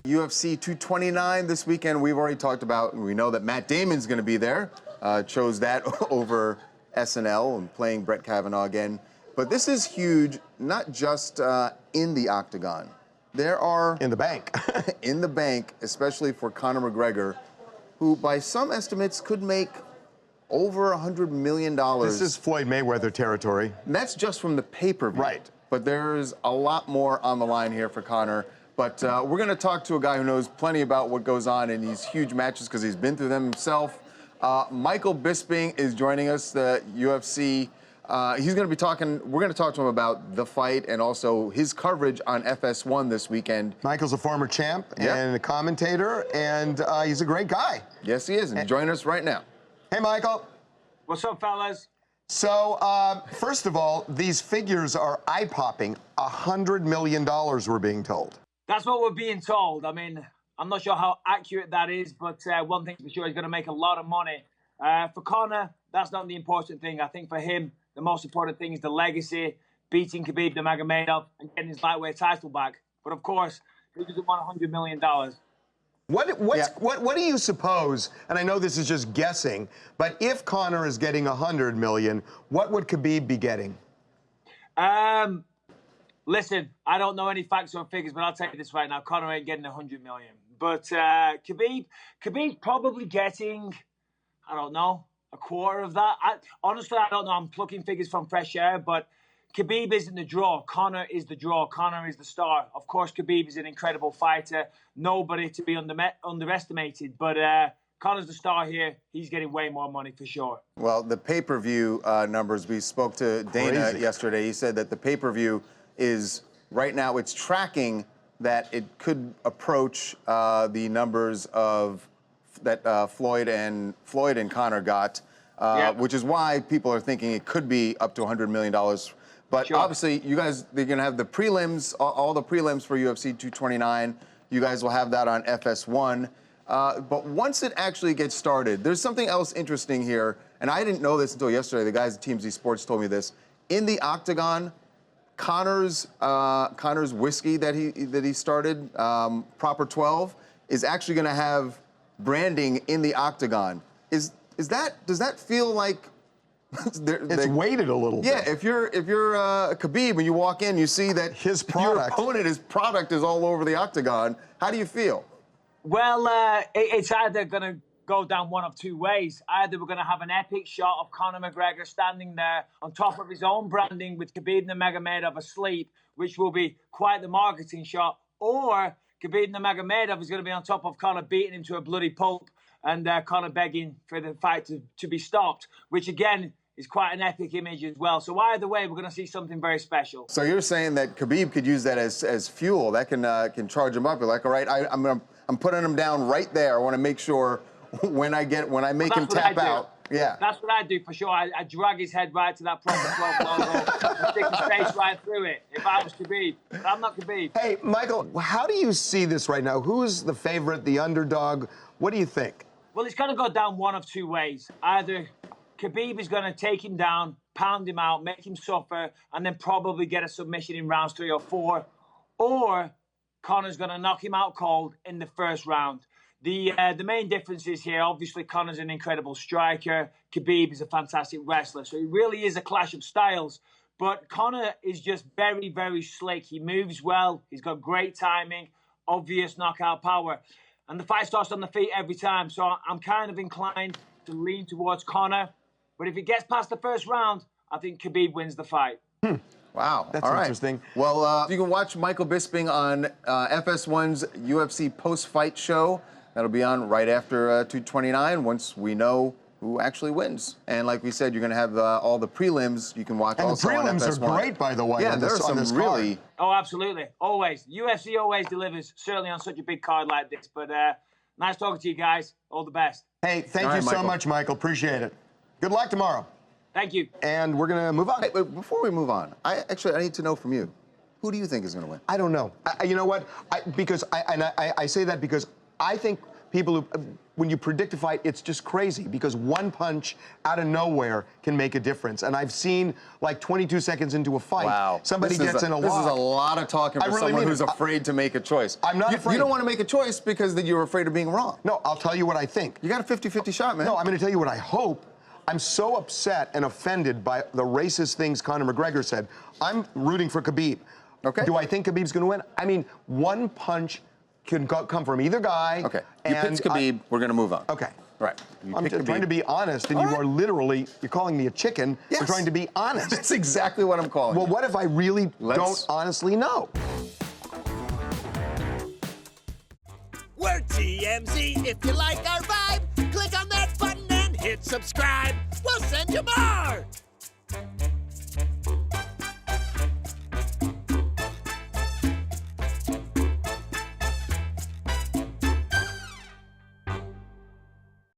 UFC 229 this weekend. We've already talked about, we know that Matt Damon's going to be there. Chose that over SNL and playing Brett Kavanaugh again. But this is huge, not just in the octagon. There are... In the bank. in the bank, especially for Conor McGregor, who by some estimates could make over $100 million. This is Floyd Mayweather territory. And that's just from the pay-per-view. Right. But there's a lot more on the line here for Conor. But we're going to talk to a guy who knows plenty about what goes on in these huge matches because he's been through them himself. Michael Bisping is joining us, the UFC. He's going to be talking, we're going to talk to him about the fight and also his coverage on FS1 this weekend. Michael's a former champ and a commentator, and he's a great guy. Yes, he is, and join us right now. Hey, Michael. What's up, fellas? So, first of all, these figures are eye-popping. $100 million, we're being told. That's what we're being told. I mean, I'm not sure how accurate that is, but one thing's for sure, he's going to make a lot of money. For Conor, that's not the important thing. I think for him, the most important thing is the legacy, beating Khabib Nurmagomedov and getting his lightweight title back. But of course, he doesn't want $100 million. What do you suppose, and I know this is just guessing, but if Conor is getting $100 million, what would Khabib be getting? Listen, I don't know any facts or figures, but I'll tell you this right now. Conor ain't getting $100 million. But Khabib's probably getting, I don't know, a quarter of that. Honestly, I don't know. I'm plucking figures from fresh air, but Khabib isn't the draw. Conor is the draw. Conor is the star. Of course, Khabib is an incredible fighter. Nobody to be underestimated. But Conor's the star here. He's getting way more money for sure. Well, the pay-per-view numbers, we spoke to Dana yesterday. He said that the pay-per-view is, right now, it's tracking that it could approach the numbers of that Floyd and Conor got, which is why people are thinking it could be up to $100 million. But obviously, you guys, they're going to have the prelims, all the prelims for UFC 229. You guys will have that on FS1. But once it actually gets started, there's something else interesting here, and I didn't know this until yesterday. The guys at TMZ Sports told me this. In the octagon, Conor's whiskey that he started, Proper 12, is actually going to have branding in the octagon. Does that feel like it's weighted a little bit? Yeah, if you're Khabib and you walk in, you see that his product is all over the octagon. How do you feel? Well, it's either going to go down one of two ways. Either we're going to have an epic shot of Conor McGregor standing there on top of his own branding with Khabib Nurmagomedov asleep, which will be quite the marketing shot, or Khabib Nurmagomedov is going to be on top of Conor, beating him to a bloody pulp, and Conor begging for the fight to be stopped, which again is quite an epic image as well. So either way, we're going to see something very special. So you're saying that Khabib could use that as fuel? That can charge him up. You're like, all right, I'm putting him down right there. I want to make sure when I make him tap out. Yeah. That's what I do for sure. I drag his head right to that Proper 12 logo and stick his face right through it if I was Khabib. But I'm not Khabib. Hey, Michael, how do you see this right now? Who's the favorite, the underdog? What do you think? Well, it's going to go down one of two ways. Either Khabib is going to take him down, pound him out, make him suffer, and then probably get a submission in rounds 3 or 4. Or Conor's going to knock him out cold in the first round. The main difference is here, obviously, Conor's an incredible striker. Khabib is a fantastic wrestler. So it really is a clash of styles. But Conor is just very, very slick. He moves well. He's got great timing, obvious knockout power. And the fight starts on the feet every time. So I'm kind of inclined to lean towards Conor. But if it gets past the first round, I think Khabib wins the fight. Wow. That's all right. Interesting. Well, you can watch Michael Bisping on FS1's UFC post-fight show. That'll be on right after 229 once we know who actually wins. And like we said, you're going to have all the prelims you can watch also on FS1. And the prelims are great, by the way. Yeah, there are some really... Oh, absolutely. Always. UFC always delivers, certainly on such a big card like this. But nice talking to you guys. All the best. Hey, thank you so much, Michael. Appreciate it. Good luck tomorrow. Thank you. And we're going to move on. Hey, before we move on, I need to know from you, who do you think is going to win? I don't know. You know what? I say that because I think people who, when you predict a fight, it's just crazy because one punch out of nowhere can make a difference. And I've seen like 22 seconds into a fight, somebody gets in a lock. This is a lot of talking for someone who's it. afraid to make a choice. I'm not afraid. You don't want to make a choice because that you're afraid of being wrong. No, I'll tell you what I think. You got a 50-50 shot, man. No, I'm going to tell you what I hope. I'm so upset and offended by the racist things Conor McGregor said. I'm rooting for Khabib. Okay. Do I think Khabib's going to win? I mean, one punch can come from either guy. Okay. You picked Khabib. We're going to move on. Okay. Right. I'm just trying to be honest, and All you right. are literally, you're calling me a chicken. Yes. We're trying to be honest. That's exactly what I'm calling Well, you. what if I really don't honestly know? We're TMZ. If you like our vibe, click on that button and hit subscribe. We'll send you more.